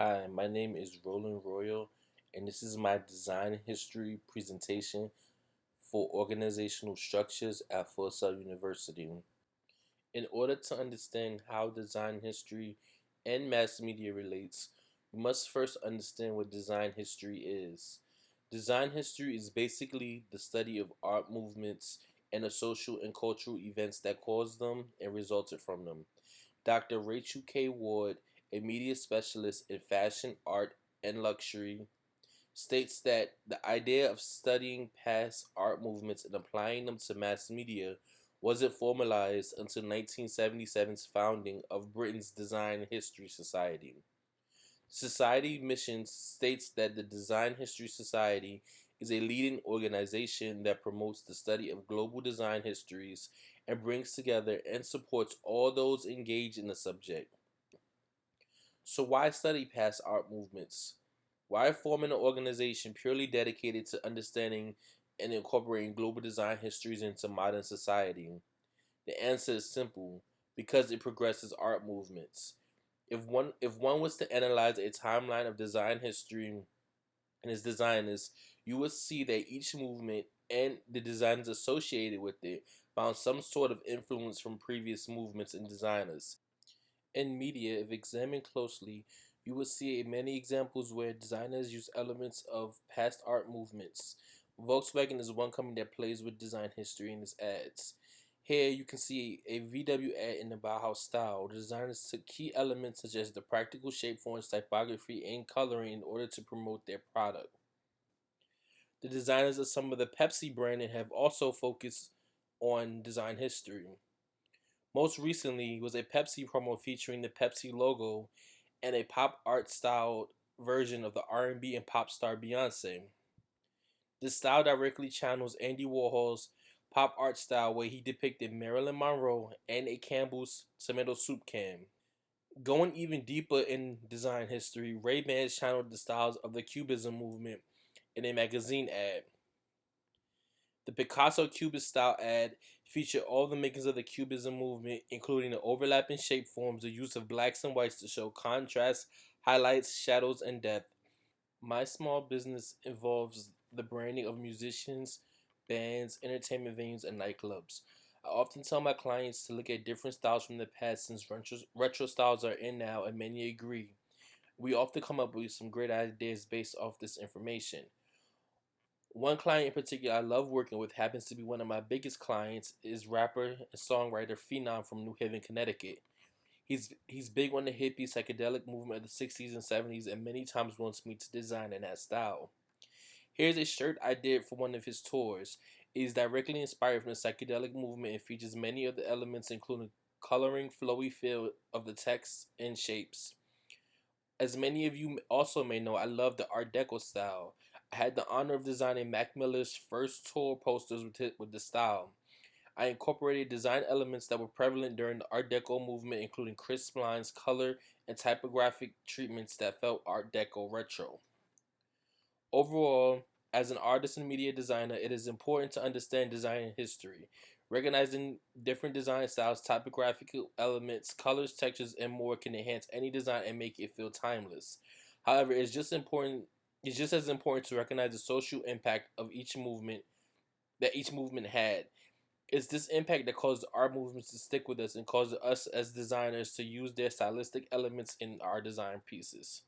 Hi, my name is Roland Royal, and this is my design history presentation for organizational structures at Full Sail University. In order to understand how design history and mass media relates, we must first understand what design history is. Design history is basically the study of art movements and the social and cultural events that caused them and resulted from them. Dr. Rachel K. Ward, a media specialist in fashion, art, and luxury, states that the idea of studying past art movements and applying them to mass media wasn't formalized until 1977's founding of Britain's Design History Society. Society mission states that the Design History Society is a leading organization that promotes the study of global design histories and brings together and supports all those engaged in the subject. So, why study past art movements? Why form an organization purely dedicated to understanding and incorporating global design histories into modern society? The answer is simple because it progresses art movements. If one was to analyze a timeline of design history and its designers, you would see that each movement and the designers associated with it found some sort of influence from previous movements and designers. In media, if examined closely, you will see many examples where designers use elements of past art movements. Volkswagen is one company that plays with design history in its ads. Here you can see a VW ad in the Bauhaus style. The designers took key elements such as the practical shape forms, typography, and coloring in order to promote their product. The designers of some of the Pepsi branding have also focused on design history. Most recently was a Pepsi promo featuring the Pepsi logo and a pop art styled version of the R&B and pop star Beyonce. This style directly channels Andy Warhol's pop art style where he depicted Marilyn Monroe and a Campbell's tomato soup can. Going even deeper in design history, Ray-Ban channeled the styles of the Cubism movement in a magazine ad. The Picasso Cubist style ad featured all the makings of the Cubism movement, including the overlapping shape forms, the use of blacks and whites to show contrast, highlights, shadows, and depth. My small business involves the branding of musicians, bands, entertainment venues, and nightclubs. I often tell my clients to look at different styles from the past since retro styles are in now, and many agree. We often come up with some great ideas based off this information. One client in particular I love working with happens to be one of my biggest clients is rapper and songwriter Phenom from New Haven, Connecticut. He's big on the hippie psychedelic movement of the 60s and 70s and many times wants me to design in that style. Here's a shirt I did for one of his tours. It is directly inspired from the psychedelic movement and features many of the elements including coloring, flowy feel of the text and shapes. As many of you also may know, I love the Art Deco style. I had the honor of designing Mac Miller's first tour posters with the style. I incorporated design elements that were prevalent during the Art Deco movement, including crisp lines, color, and typographic treatments that felt Art Deco retro. Overall, as an artist and media designer, it is important to understand design history. Recognizing different design styles, typographical elements, colors, textures, and more can enhance any design and make it feel timeless. However, it's just as important to recognize the social impact of each movement that each movement had. It's this impact that caused art movements to stick with us and caused us as designers to use their stylistic elements in our design pieces.